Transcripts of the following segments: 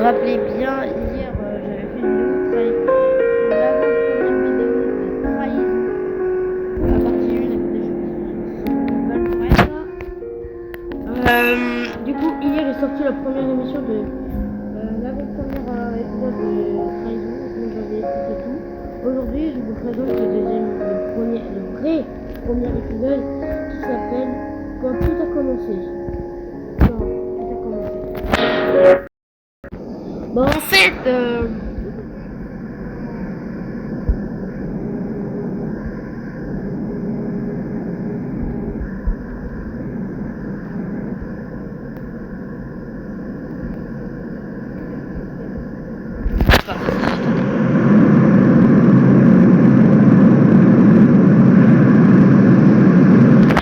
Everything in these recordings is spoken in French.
rappelez bien, hier j'avais fait une vidéo l'avant-première vidéo de la trahison. La partie 1, du coup, hier est sortie la première émission de l'avant-première épisode de trahison, où j'avais expliqué tout. Aujourd'hui, je vous présente le vrai premier épisode qui s'appelle Quand tout a commencé. Bon, en fait,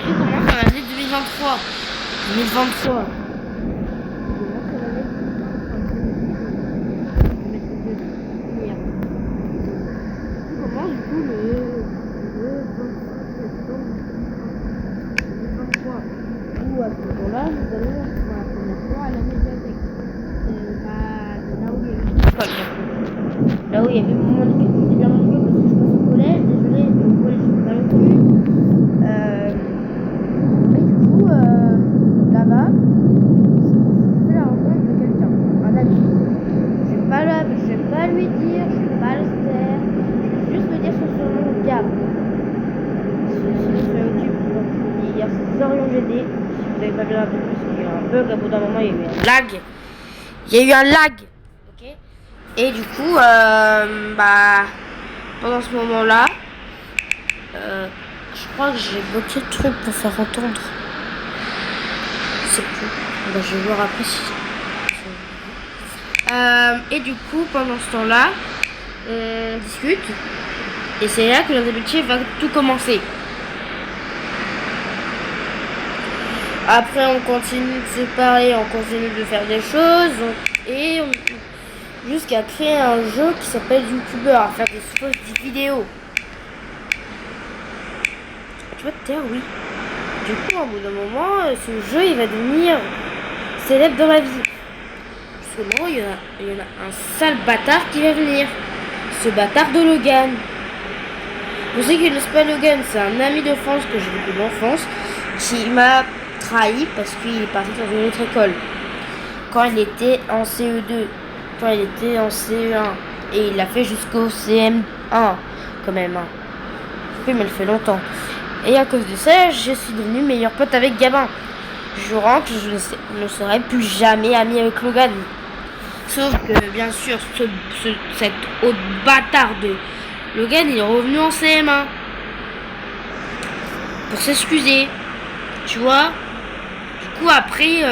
tout commence en l'année 2023. 2023. À ce moment-là, nous allons pour la première fois à la médiathèque. Là où il y avait mon école. C'était bien mon école parce que je passe au collège. Désolé, mais au collège, je ne pas le plus. Et du coup, là-bas, je fais la rencontre de quelqu'un, un ami. Je vais pas lui dire, je vais pas le faire. Je vais juste lui dire son surnom, Gab. Sur YouTube, donc hier c'est Zorion GD. Si vous avez pas vu la vidéo, parce qu'il y a un bug à bout d'un moment, il y a eu un lag. Il y a eu un lag. Ok. Et du coup, pendant ce moment-là, je crois que j'ai bloqué le truc pour faire entendre. C'est plus. Je vais voir après si. Et du coup, pendant ce temps-là, on discute. Et c'est là que l'amitié va tout commencer. Après, on continue de se parler, on continue de faire des choses, jusqu'à créer un jeu qui s'appelle YouTuber, à faire des fausses vidéos. Tu vois, te dire oui. Du coup, au bout d'un moment, ce jeu, il va devenir célèbre dans la vie. Seulement, il y en a un sale bâtard qui va venir. Ce bâtard de Logan. Je sais qu'il ne pas Logan, c'est un ami de France que j'ai depuis l'enfance, qui m'a trahi parce qu'il est parti dans une autre école quand il était en CE2, quand il était en CE1, et il l'a fait jusqu'au CM1 quand même, hein. Oui, mais il fait longtemps, et à cause de ça je suis devenu meilleur pote avec Gabin. Je rentre, je ne serai plus jamais ami avec Logan, sauf que bien sûr cet autre bâtard de Logan, il est revenu en CM1 pour s'excuser, tu vois. Du coup, après,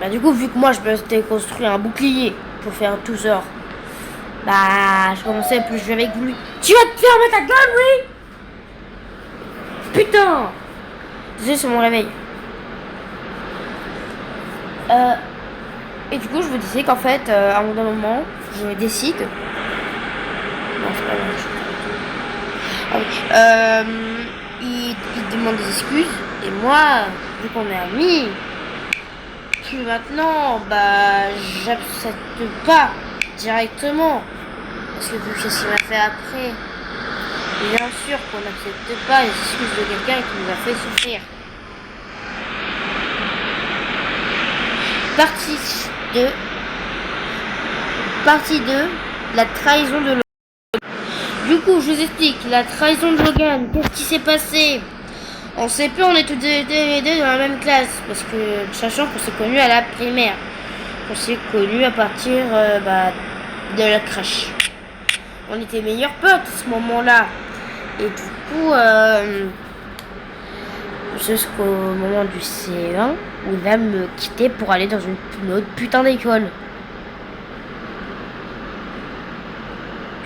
du coup, vu que moi, je m'étais construit un bouclier pour faire tout ça, je commençais à plus jouer avec lui. Tu vas te fermer ta gueule, oui? Putain! Désolé, c'est mon réveil. Et du coup, je vous disais qu'en fait, à un moment, je décide. Non, c'est pas la même chose. Ah oui. Il demande des excuses. Et moi, vu qu'on est amis, puis maintenant, j'accepte pas directement. Parce que vu que ce qu'il m'a fait après, bien sûr qu'on n'accepte pas les excuses de quelqu'un qui nous a fait souffrir. Partie 2, la trahison de Logan. Du coup, je vous explique, la trahison de Logan, qu'est-ce qui s'est passé? On sait plus, on est tous les deux dans la même classe, parce que, sachant qu'on s'est connus à la primaire. On s'est connus à partir de la crèche. On était meilleurs potes à ce moment-là. Et du coup, jusqu'au moment du CE1, où il va me quitter pour aller dans une autre putain d'école.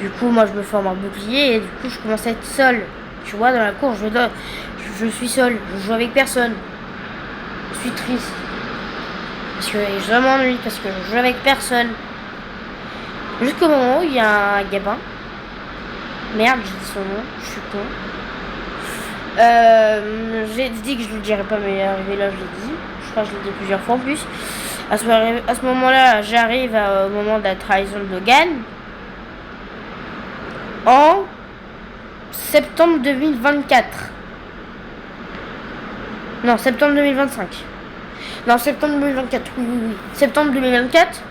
Du coup, moi, je me forme un bouclier et du coup, je commence à être seule. Tu vois, dans la cour, je suis seule. Je joue avec personne. Je suis triste. Parce que je m'ennuie, parce que je joue avec personne. Jusqu'au moment où il y a un Gabin. Merde, j'ai dit son nom, je suis con. J'ai dit que je ne le dirais pas, mais arrivé là, je l'ai dit. Je crois que je l'ai dit plusieurs fois en plus. À ce moment-là, j'arrive au moment de la trahison de Logan. En septembre 2024. Non, septembre 2025. Non, septembre 2024. Oui, oui, oui. Septembre 2024.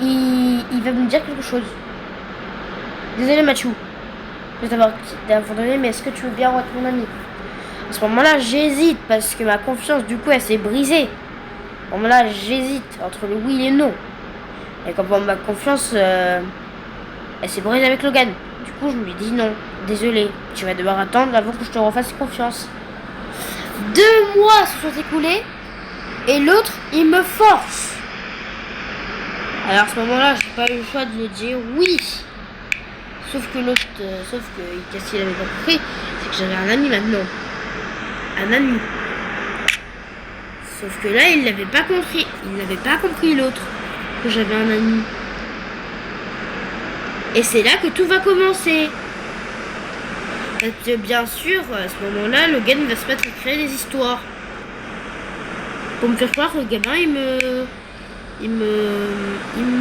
Il va me dire quelque chose. Désolé, Mathieu. Je vais t'avoir donné, mais est-ce que tu veux bien être mon ami? À ce moment-là, j'hésite parce que ma confiance, du coup, elle s'est brisée. À ce moment-là, j'hésite entre le oui et le non. Et quand ma confiance, elle s'est brisée avec Logan. Du coup, je lui dis non. Désolé, tu vas devoir attendre avant que je te refasse confiance. 2 mois se sont écoulés et l'autre, il me force. Alors à ce moment-là, j'ai pas eu le choix de lui dire oui. Sauf que l'autre, qu'est-ce qu'il avait pas compris, c'est que j'avais un ami maintenant. Un ami. Sauf que là, il l'avait pas compris. Il n'avait pas compris l'autre, que j'avais un ami. Et c'est là que tout va commencer. Parce que bien sûr, à ce moment-là, Logan va se mettre à créer des histoires. Pour me faire croire que le gamin, il me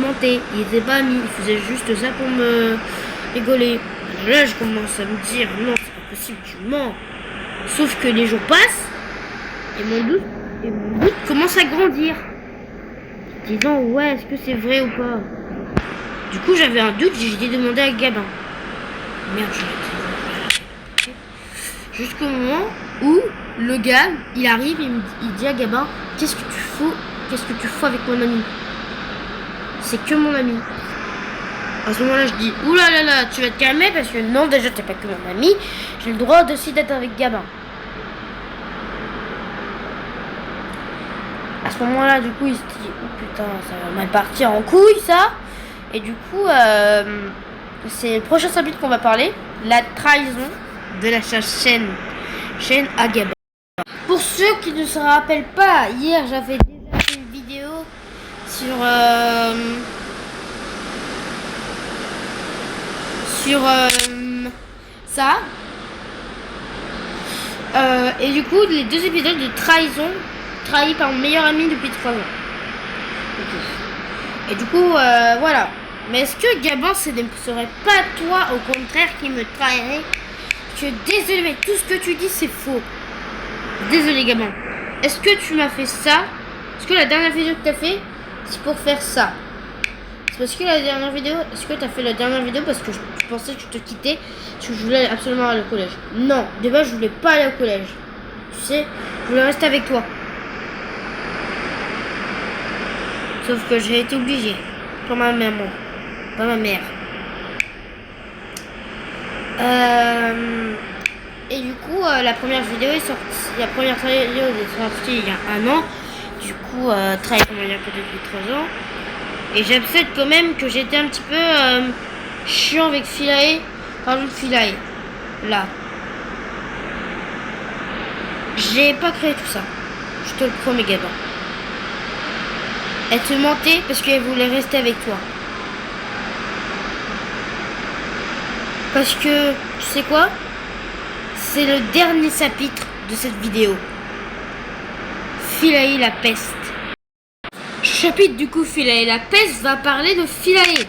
mentait. Il était pas ami. Il faisait juste ça pour me rigoler. Alors là, je commence à me dire, non, c'est pas possible, tu mens. Sauf que les jours passent et mon doute commence à grandir. Disant, ouais, est-ce que c'est vrai ou pas? Du coup, j'avais un doute, j'ai demandé à Gabin. Merde, je l'ai dit. Jusqu'au moment où le gars, il arrive, il dit à Gabin, qu'est-ce que tu fous avec mon ami? C'est que mon ami. À ce moment-là, je dis, oulala, tu vas te calmer parce que non, déjà, t'es pas que mon ami. J'ai le droit aussi d'être avec Gabin. À ce moment-là, du coup, il se dit, oh putain, ça va mal partir en couille, ça. Et du coup, c'est le prochain chapitre qu'on va parler, la trahison de la chaîne à Gabin. Pour ceux qui ne se rappellent pas, hier, j'avais déjà fait une vidéo sur ça. Et du coup, les 2 épisodes de trahison, trahi par mon meilleur ami depuis 3 ans. Et du coup, voilà. Mais est-ce que Gabin, ce ne serait pas toi, au contraire, qui me trahirait? Que désolé, mais tout ce que tu dis, c'est faux. Désolé, Gabin. Est-ce que tu m'as fait ça? Est-ce que la dernière vidéo que tu as fait, c'est pour faire ça? C'est parce que la dernière vidéo, est-ce que tu as fait la dernière vidéo parce que tu pensais que je te quittais, parce que je voulais absolument aller au collège? Non, de base, je voulais pas aller au collège. Tu sais, je voulais rester avec toi. Sauf que j'ai été obligée. Pour ma maman. Pas ma mère. Et du coup, la première vidéo est sortie. La première vidéo est sortie il y a 1 an. Du coup, travaille comme un peu depuis 3 ans. Et j'accepte quand même que j'étais un petit peu chiant avec Philae. Pardon, Philae. Là. J'ai pas créé tout ça. Je te le promets, Gabin. Elle te mentait parce qu'elle voulait rester avec toi. Parce que, tu sais quoi? C'est le dernier chapitre de cette vidéo. Philae la peste. Ce chapitre du coup, Philae la peste, va parler de Philae.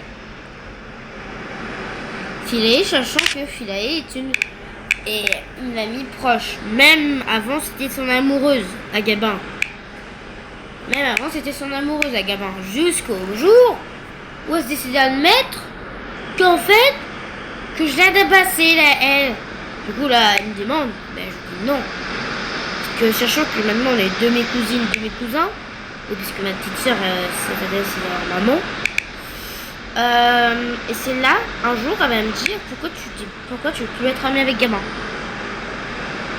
Philae, sachant que Philae est une amie proche. Même avant, c'était son amoureuse à Gabin. Même avant, c'était son amoureuse à Gabin. Jusqu'au jour où elle se décide à admettre qu'en fait, que je l'ai dépassée, elle. Du coup, là, elle me demande. Ben, je dis non. Parce que sachant que maintenant, les 2 mes cousines, 2 mes cousins, et puisque ma petite soeur, c'est leur maman. Et c'est là, un jour, elle va me dire, pourquoi tu veux plus être amie avec Gabin?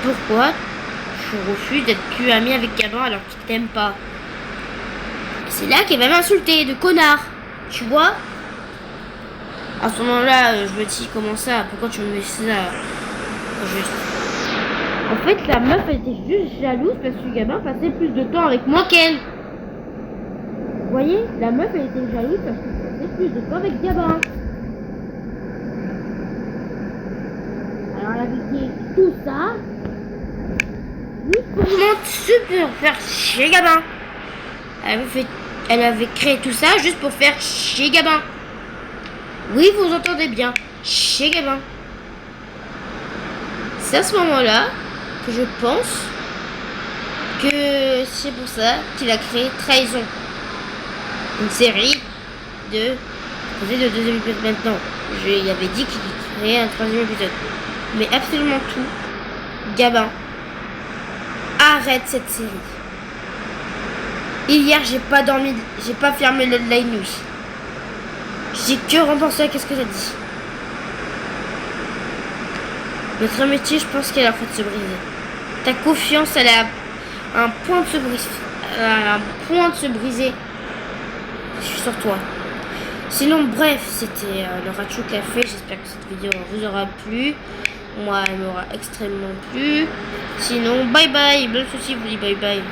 Pourquoi je refuse d'être plus amie avec Gabin alors qu'il t'aime pas? Et c'est là qu'elle va m'insulter, de connard. Tu vois? À ce moment-là, je me dis, comment ça? Pourquoi tu me mets ça? En fait, la meuf, elle était juste jalouse parce que Gabin passait plus de temps avec moi qu'elle. Vous voyez? La meuf, elle était jalouse parce que je passais plus de temps avec Gabin. Alors, la vérité, tout ça juste pour super faire chier Gabin. Elle avait créé tout ça juste pour faire chier Gabin. Oui, vous entendez bien, chier Gabin. C'est à ce moment-là que je pense que c'est pour ça qu'il a créé Trahison. Une série composée de 2 épisodes maintenant. Il avait dit qu'il créait un 3e épisode. Mais absolument tout, Gabin, arrête cette série. Hier, j'ai pas dormi, j'ai pas fermé la nuit. J'ai que repensé à qu'est-ce que t'as dit. Notre amitié, je pense qu'elle est en train de se briser. Ta confiance, elle est à un point de se briser. À un point de se briser. Je suis sur toi. Sinon, bref, c'était le Rachou Café. J'espère que cette vidéo vous aura plu. Moi, elle m'aura extrêmement plu. Sinon, bye bye. Bleu Souci vous dit bye bye.